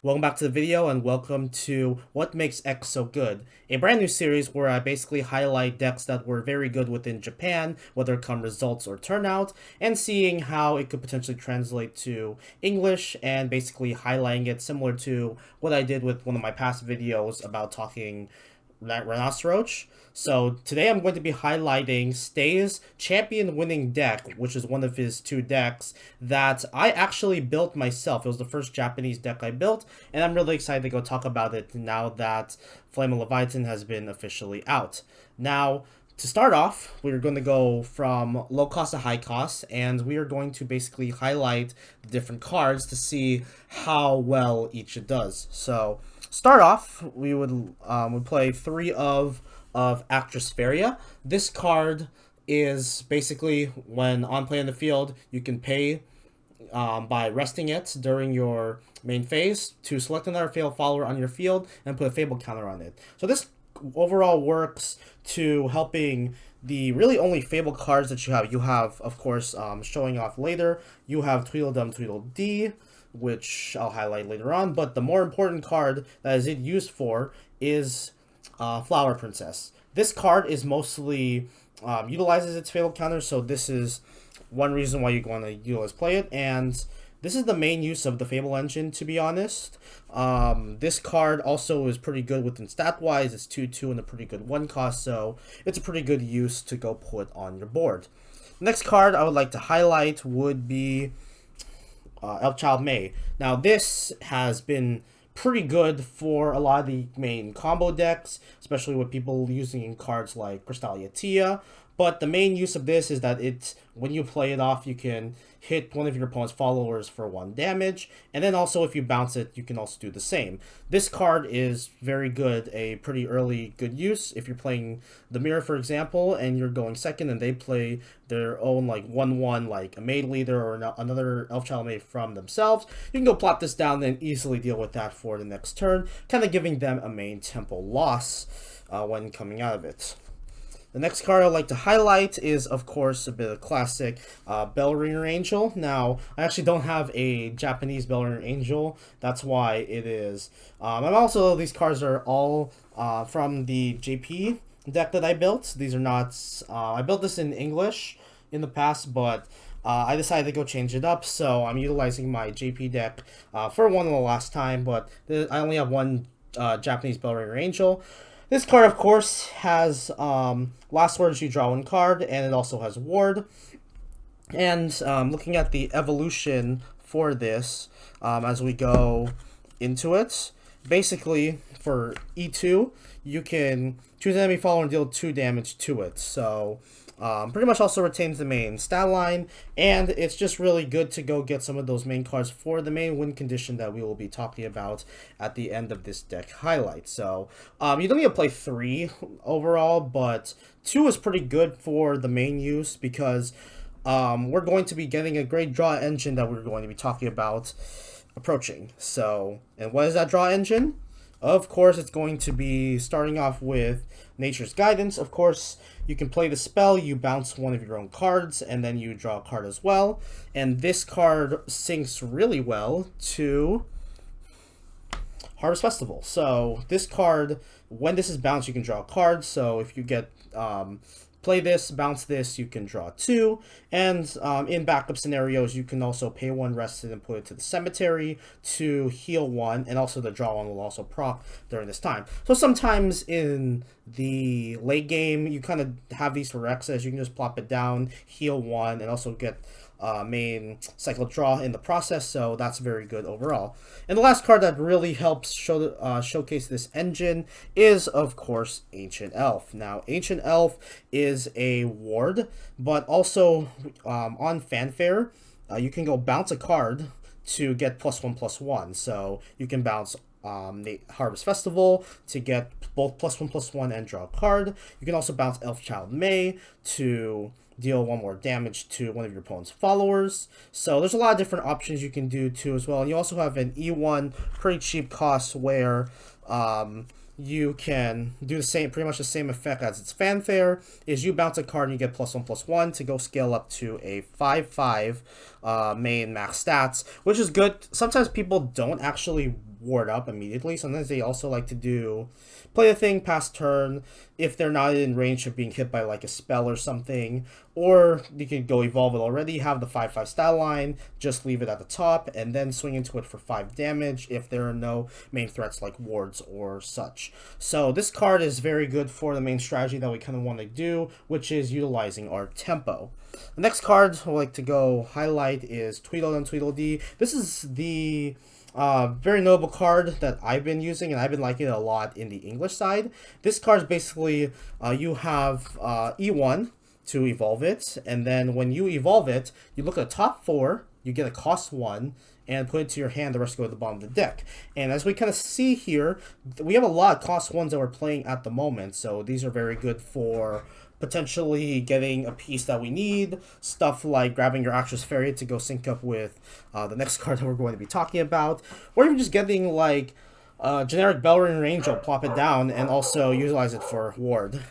Welcome back to the video and welcome to What Makes X So Good, a brand new series where I basically highlight decks that were very good within Japan, whether it come results or turnout, and seeing how it could potentially translate to English and basically highlighting it similar to what I did with one of my past videos about talking Rhinoceros. So today I'm going to be highlighting Stay's Champion Winning Deck, which is one of his two decks that I actually built myself. It was the first Japanese deck I built, and I'm really excited to go talk about it now that Flame of Leviathan has been officially out. Now, to start off, we're going to go from low cost to high cost, and we are going to basically highlight the different cards to see how well each does. So, start off, we would play 3 of Actrospheria. This card is basically when on play in the field, you can pay by resting it during your main phase to select another Fable follower on your field and put a Fable counter on it. So this overall works to helping the really only Fable cards that you have. You have, of course, showing off later, you have Tweedledum Tweedledee, which I'll highlight later on, but the more important card that is it used for is Flower Princess. This card is mostly utilizes its Fable counter, so this is one reason why you want to utilize play it, and this is the main use of the Fable engine, to be honest. This card also is pretty good within stat-wise. It's 2/2 and a pretty good 1 cost, so it's a pretty good use to go put on your board. Next card I would like to highlight would be Elfchild May. Now this has been pretty good for a lot of the main combo decks, especially with people using cards like Crystalia Tia. But the main use of this is that when you play it off, you can hit one of your opponent's followers for 1 damage, and then also if you bounce it, you can also do the same. This card is very good, a pretty early good use. If you're playing the Mirror, for example, and you're going second, and they play their own like 1/1, like a Maid Leader or another Elfchild Maid from themselves, you can go plop this down and easily deal with that for the next turn, kind of giving them a main tempo loss when coming out of it. The next card I'd like to highlight is, of course, a bit of classic Bellringer Angel. Now, I actually don't have a Japanese Bellringer Angel. That's why it is. And also, these cards are all from the JP deck that I built. These are not... I built this in English in the past, but I decided to go change it up. So I'm utilizing my JP deck for one of the last time, but I only have one Japanese Bellringer Angel. This card, of course, has last words, you draw 1 card, and it also has ward. And looking at the evolution for this, as we go into it, basically for E2, you can choose an enemy follower and deal 2 damage to it. So pretty much also retains the main stat line, and it's just really good to go get some of those main cards for the main win condition that we will be talking about at the end of this deck highlight. So you don't need to play 3 overall, but 2 is pretty good for the main use because we're going to be getting a great draw engine that we're going to be talking about approaching. So, and what is that draw engine? Of course, it's going to be starting off with Nature's Guidance. Of course, you can play the spell, you bounce one of your own cards, and then you draw a card as well. And this card syncs really well to Harvest Festival. So this card, when this is bounced, you can draw a card. So if you get play this, bounce this, you can draw 2. And in backup scenarios, you can also pay 1 rested and put it to the cemetery to heal 1, and also the draw 1 will also proc during this time. So sometimes in the late game, you kind of have these for Rexes. You can just plop it down, heal 1, and also get main cycle draw in the process, so that's very good overall. And the last card that really helps showcase this engine is, of course, Ancient Elf. Now, Ancient Elf is a ward, but also on Fanfare, you can go bounce a card to get +1/+1. So you can bounce the Harvest Festival to get both +1/+1 and draw a card. You can also bounce Elfchild May to deal 1 more damage to one of your opponent's followers. So there's a lot of different options you can do too as well. And you also have an E1 pretty cheap cost where you can do the same, pretty much the same effect as its fanfare. Is you bounce a card and you get +1/+1 to go scale up to a 5/5 main max stats, which is good. Sometimes people don't actually ward up immediately. Sometimes they also like to do play the thing past turn if they're not in range of being hit by like a spell or something. Or you can go evolve it already, have the 5/5 stat line, just leave it at the top, and then swing into it for 5 damage if there are no main threats like wards or such. So this card is very good for the main strategy that we kind of want to do, which is utilizing our tempo. The next card I would like to go highlight is Tweedledum Tweedledee. This is the very notable card that I've been using, and I've been liking it a lot in the English side. This card is basically you have E1 to evolve it, and then when you evolve it, you look at the top 4, you get a cost 1, and put it to your hand, the rest go to the bottom of the deck. And as we kind of see here, we have a lot of cost 1s that we're playing at the moment, so these are very good for potentially getting a piece that we need, stuff like grabbing your Actress Fairy to go sync up with the next card that we're going to be talking about, or even just getting like generic Bellring Angel, plop it down, and also utilize it for ward.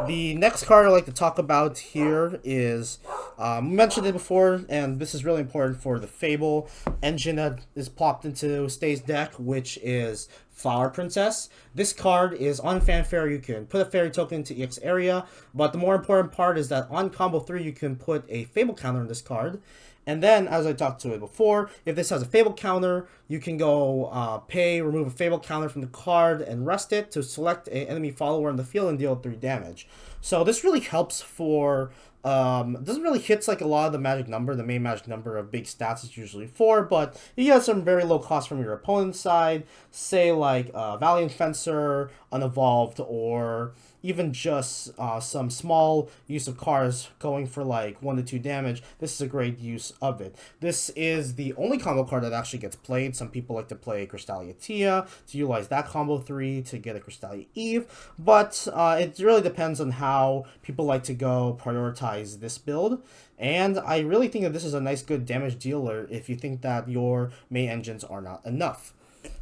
The next card I'd like to talk about here is, we mentioned it before, and this is really important for the Fable engine that is plopped into Stay's deck, which is Flower Princess. This card is on fanfare, you can put a fairy token into EX area, but the more important part is that on combo 3 you can put a Fable counter on this card. And then, as I talked to it before, if this has a Fable counter, you can go remove a Fable counter from the card and rest it to select an enemy follower in the field and deal 3 damage. So this really helps for, doesn't really hit like a lot of the magic number. The main magic number of big stats is usually 4, but you get some very low cost from your opponent's side, say like Valiant Fencer, Unevolved, or even just some small use of cards going for like 1 to 2 damage. This is a great use of it. This is the only combo card that actually gets played. Some people like to play Crystalia Tia to utilize that combo 3 to get a Crystalia Eve, but it really depends on how people like to go prioritize this build. And I really think that this is a nice good damage dealer if you think that your main engines are not enough.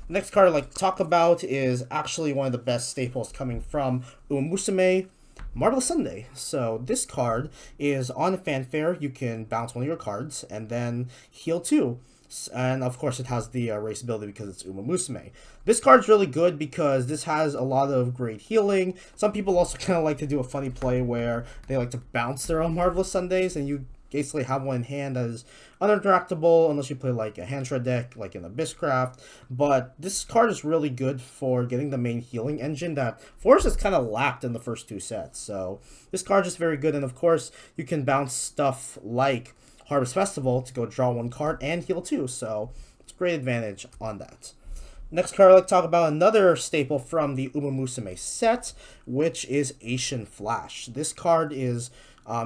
Next card I'd like to talk about is actually one of the best staples coming from Uma Musume, Marvelous Sunday. So this card is on fanfare. You can bounce one of your cards and then heal 2. And of course it has the race ability because it's Uma Musume. This card's really good because this has a lot of great healing. Some people also kind of like to do a funny play where they like to bounce their own Marvelous Sundays, and you basically have one in hand that is uninteractable unless you play like a hand shred deck like in Abysscraft. But this card is really good for getting the main healing engine that Forest has kind of lacked in the first 2 sets. So this card is very good, and of course you can bounce stuff like Harvest Festival to go draw 1 card and heal 2, so it's a great advantage on that. Next card I'd like to talk about another staple from the Uma Musume set, which is Asian Flash. This card is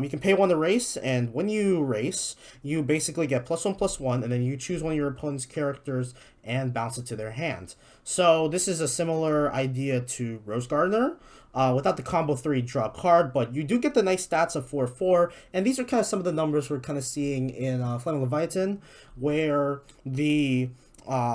you can pay 1 to race, and when you race, you basically get +1/+1, and then you choose one of your opponent's characters and bounce it to their hand. So this is a similar idea to Rose Gardener, without the combo 3 draw card, but you do get the nice stats of 4/4, and these are kind of some of the numbers we're kind of seeing in Flaming Leviathan, where the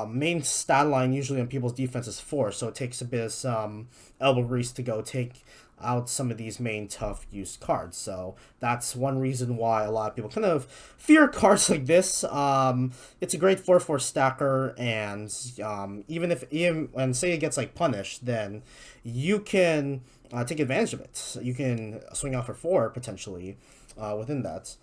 main stat line usually on people's defense is 4, so it takes a bit of some elbow grease to go take out some of these main tough use cards. So that's one reason why a lot of people kind of fear cards like this. It's a great 4/4 stacker, and even say it gets like punished, then you can take advantage of it. You can swing out for 4 potentially within that.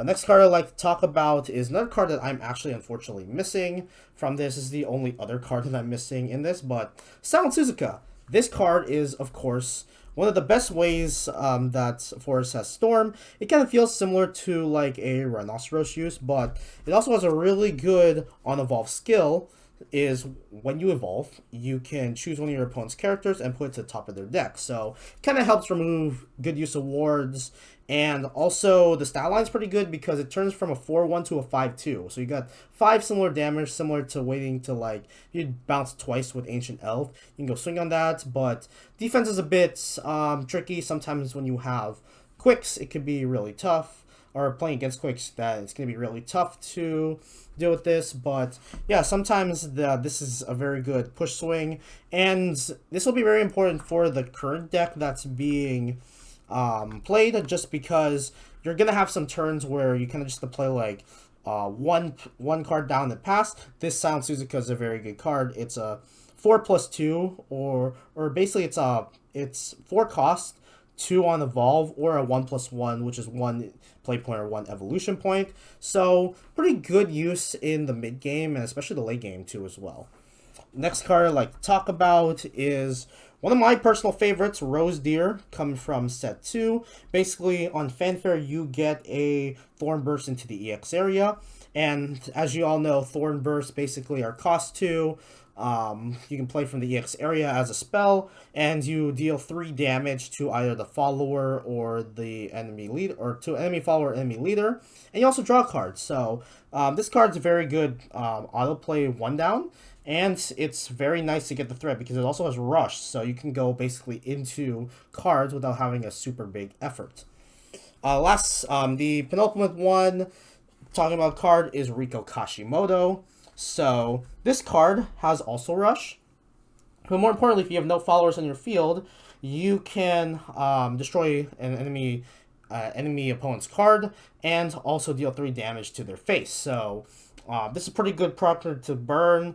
Next card I'd like to talk about is another card that I'm actually unfortunately missing from this. This is the only other card that I'm missing in this, but Silent Suzuka. This card is, of course, one of the best ways that Forest has Storm. It kind of feels similar to like a Rhinoceros use, but it also has a really good on-evolve skill. Is when you evolve, you can choose one of your opponent's characters and put it to the top of their deck. So it kind of helps remove good use of wards, and also the stat line's pretty good because it turns from a 4/1 to a 5/2. So you got 5 similar damage, similar to waiting to like you bounce twice with Ancient Elf. You can go swing on that, but defense is a bit tricky. Sometimes when you have quicks, it can be really tough. or playing against Quicks, that it's going to be really tough to deal with this. But yeah, sometimes this is a very good push swing, and this will be very important for the current deck that's being played, just because you're going to have some turns where you kind of just have to play like one card down and pass. This Silent Suzuka is a very good card. It's a 4+2, or basically it's 4 cost, 2 on evolve, or a 1+1, which is 1 play point or 1 evolution point. So pretty good use in the mid game and especially the late game too as well. Next card I'd like to talk about is one of my personal favorites, Rose Deer, coming from set 2. Basically, on Fanfare, you get a Thorn Burst into the EX area. And as you all know, Thorn Burst basically are cost 2. You can play from the EX area as a spell, and you deal 3 damage to either the follower or the enemy leader, or to enemy follower or enemy leader. And you also draw a card. So this card's a very good autoplay 1-down. And it's very nice to get the threat because it also has Rush, so you can go basically into cards without having a super big effort. The penultimate one, talking about card, is Rikka Kashimoto. So this card has also Rush, but more importantly, if you have no followers on your field, you can destroy an enemy opponent's card and also deal 3 damage to their face. So this is a pretty good proc to burn.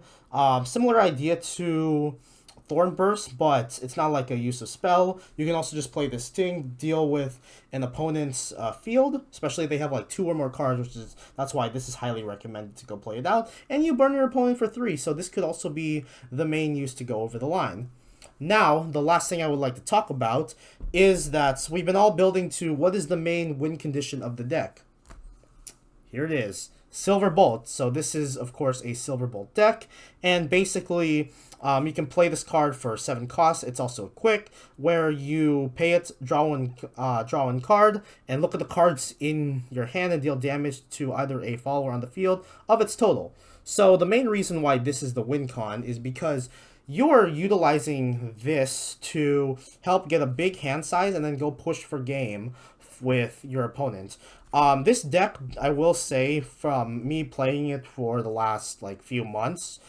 Similar idea to Thorn Burst, but it's not like a use of spell. You can also just play this thing, deal with an opponent's field, especially if they have like 2 or more cards, that's why this is highly recommended to go play it out. And you burn your opponent for 3, so this could also be the main use to go over the line. Now, the last thing I would like to talk about is that we've been all building to what is the main win condition of the deck. Here it is. Silver Bolt. So this is, of course, a Silver Bolt deck, and basically you can play this card for 7 costs. It's also quick, where you pay it, draw one card, and look at the cards in your hand and deal damage to either a follower on the field of its total. So the main reason why this is the win con is because you're utilizing this to help get a big hand size and then go push for game with your opponent. This deck, I will say, from me playing it for the last few months,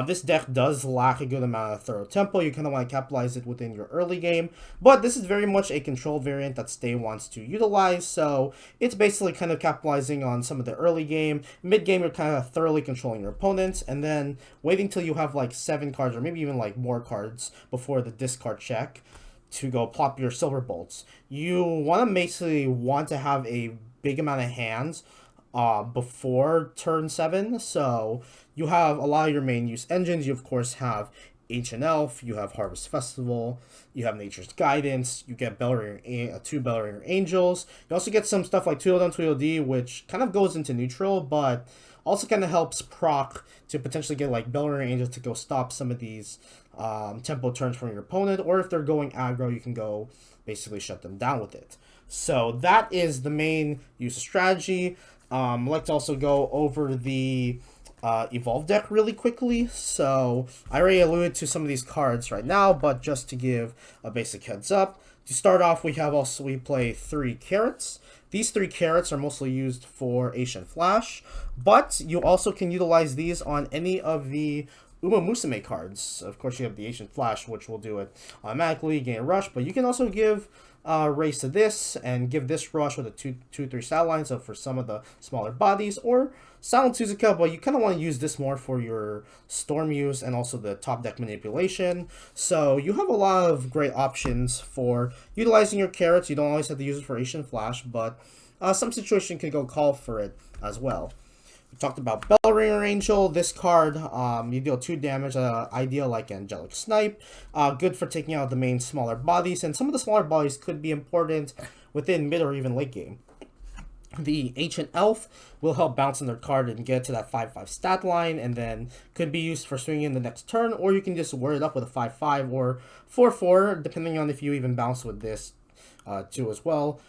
this deck does lack a good amount of thorough tempo. You kind of want to capitalize it within your early game, but this is very much a control variant that Stay wants to utilize, so it's basically kind of capitalizing on some of the early game. Mid game, you're kind of thoroughly controlling your opponents, and then waiting till you have 7 cards, or maybe even more cards before the discard check to go plop your Silver Bolts. You want to basically have a big amount of hands before turn 7, so you have a lot of your main use engines. You of course have Ancient Elf, you have Harvest Festival, you have Nature's Guidance, you get 2 Bellringer Angels. You also get some stuff like Tweedledum Tweedledee, which kind of goes into neutral, but also kind of helps proc to potentially get Bellringer Angels to go stop some of these tempo turns from your opponent, or if they're going aggro, you can go basically shut them down with it. So that is the main use of strategy. I'd like to also go over the Evolve deck really quickly. So I already alluded to some of these cards right now, but just to give a basic heads up, to start off, we play 3 Carrots. These 3 Carrots are mostly used for Ancient Flash, but you also can utilize these on any of the Uma Musume cards. Of course, you have the Ancient Flash, which will do it automatically, gain Rush, but you can also give race to this and give this Rush with a 2-3 satellite, so for some of the smaller bodies, or Silent Suzuka, but you kind of want to use this more for your Storm use and also the top deck manipulation. So you have a lot of great options for utilizing your Carrots. You don't always have to use it for Ancient Flash, but some situation can go call for it as well. We talked about Bellringer Angel. This card, you deal 2 damage, ideal like Angelic Snipe. Good for taking out the main smaller bodies, and some of the smaller bodies could be important within mid or even late game. The Ancient Elf will help bounce on their card and get to that 5-5 stat line, and then could be used for swinging in the next turn, or you can just word it up with a 5-5 or 4-4, depending on if you even bounce with this too as well.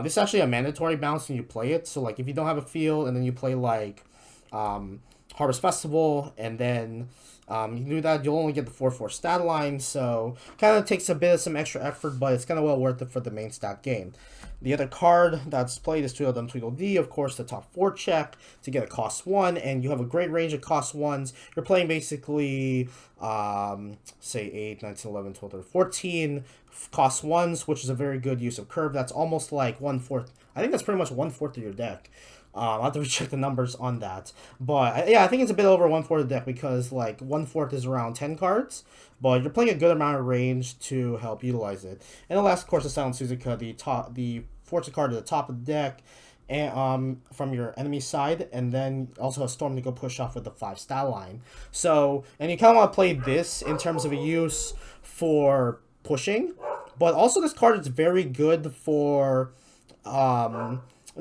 This is actually a mandatory bounce when you play it, so if you don't have a field and then you play Harvest Festival, and then You can do that, you'll only get the 4/4 stat line, so kind of takes a bit of some extra effort, but it's kind of well worth it for the main stat game. The other card that's played is Tweedledum Tweedledee, of course, the top 4 check to get a cost 1, and you have a great range of cost 1s. You're playing basically, say 8, 9, 10, 11, 12, 13, 14 cost 1s, which is a very good use of curve. That's almost like 1/4. I think that's pretty much 1/4 of your deck. I'll have to recheck the numbers on that. But yeah, I think it's a bit over 1/4 of the deck because like 1/4 is around 10 cards. But you're playing a good amount of range to help utilize it. And the last, of course, is Silent Suzuka, the fortune card at the top of the deck, and from your enemy side, and then also a Storm to go push off with the 5 stat line. So, and you kind of want to play this in terms of a use for pushing, but also this card is very good for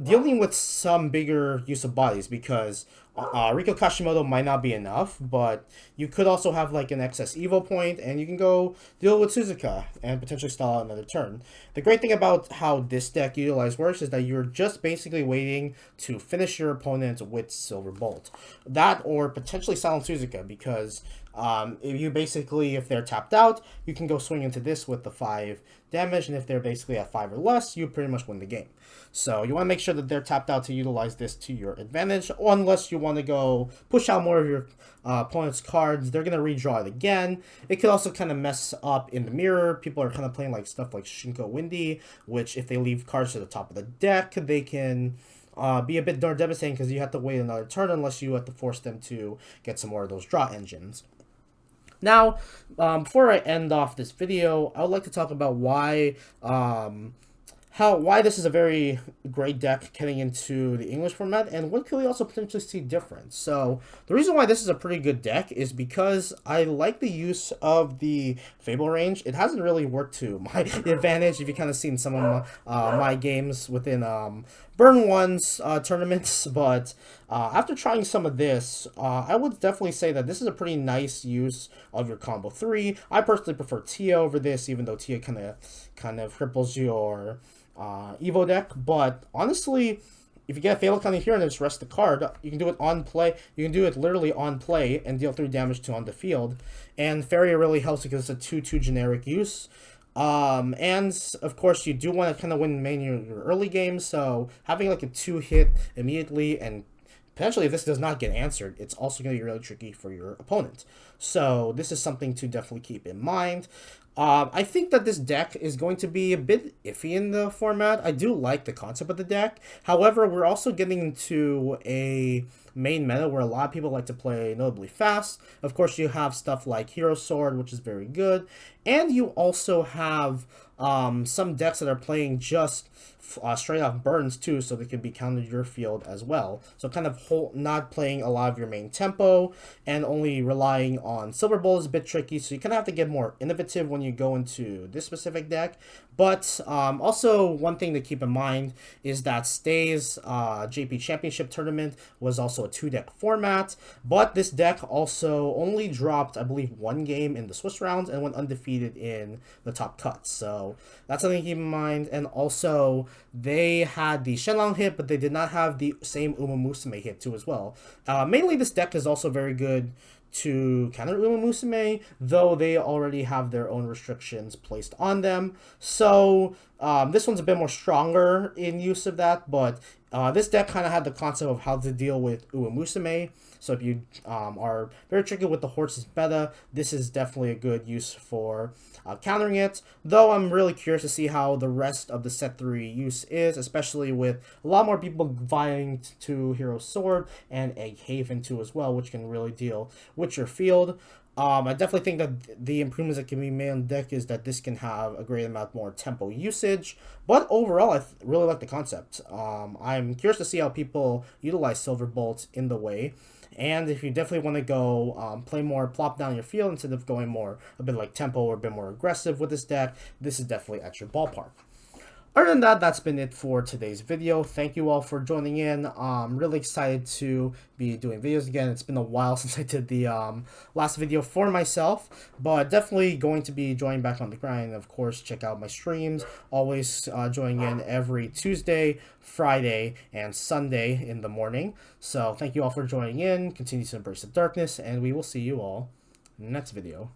dealing with some bigger use of bodies because Rikka Kashimoto might not be enough, but you could also have like an excess Evo point, and you can go deal with Suzuka and potentially stall out another turn. The great thing about how this deck utilized works is that you're just basically waiting to finish your opponent with Silver Bolt. That or potentially Silent Suzuka, because if they're tapped out, you can go swing into this with the 5 damage, and if they're basically at 5 or less, you pretty much win the game. So you want to make sure that they're tapped out to utilize this to your advantage, unless you want to go push out more of your opponent's cards. They're going to redraw it again. It could also kind of mess up in the mirror. People are kind of playing like stuff like Shinko Windy, which if they leave cards to the top of the deck, they can be a bit more devastating because you have to wait another turn unless you have to force them to get some more of those draw engines. Now, before I end off this video, I would like to talk about why this is a very great deck getting into the English format, and what could we also potentially see different. So the reason why this is a pretty good deck is because I like the use of the Fable range. It hasn't really worked to my advantage if you kind of seen some of my games within Burn One's tournaments, but after trying some of this, I would definitely say that this is a pretty nice use of your combo 3. I personally prefer Tia over this, even though Tia kind of cripples your Evo deck, but honestly, if you get a Fatal County here and just rest the card, you can do it on play. You can do it literally on play and deal 3 damage to on the field. And Farrier really helps because it's a 2/2 generic use. And of course, you do want to kind of win main your early game, so having like a 2-hit immediately, and potentially if this does not get answered, it's also going to be really tricky for your opponent. So this is something to definitely keep in mind. I think that this deck is going to be a bit iffy in the format. I do like the concept of the deck. However, we're also getting into a main meta where a lot of people like to play notably fast. Of course, you have stuff like Hero Sword, which is very good. And you also have some decks that are playing just straight off burns too, so they can be countered your field as well. So kind of not playing a lot of your main tempo and only relying on Silver Bowl is a bit tricky, so you kind of have to get more innovative when you go into this specific deck. But also one thing to keep in mind is that Stay's JP Championship tournament was also a 2-deck format, but this deck also only dropped, I believe, 1 game in the Swiss rounds and went undefeated in the top cuts. So that's something to keep in mind. And also, they had the Shenlong hit, but they did not have the same Uma Musume hit too as well. Mainly, this deck is also very good to counter Uma Musume, though they already have their own restrictions placed on them. So this one's a bit more stronger in use of that, but this deck kind of had the concept of how to deal with Uma Musume. So if you are very tricky with the horses meta, this is definitely a good use for countering it. Though I'm really curious to see how the rest of the set 3 use is, especially with a lot more people vying to Hero Sword and Egg Haven too as well, which can really deal with your field. I definitely think that the improvements that can be made on the deck is that this can have a great amount more tempo usage, but overall I really like the concept. I'm curious to see how people utilize Silver Bolt in the way, and if you definitely want to go play more plop down your field instead of going more a bit like tempo or a bit more aggressive with this deck, this is definitely at your ballpark. Other than that, that's been it for today's video. Thank you all for joining in. I'm really excited to be doing videos again. It's been a while since I did the last video for myself, but definitely going to be joining back on the grind. Of course, check out my streams. Always joining in every Tuesday, Friday, and Sunday in the morning. So thank you all for joining in. Continue to embrace the darkness, and we will see you all next video.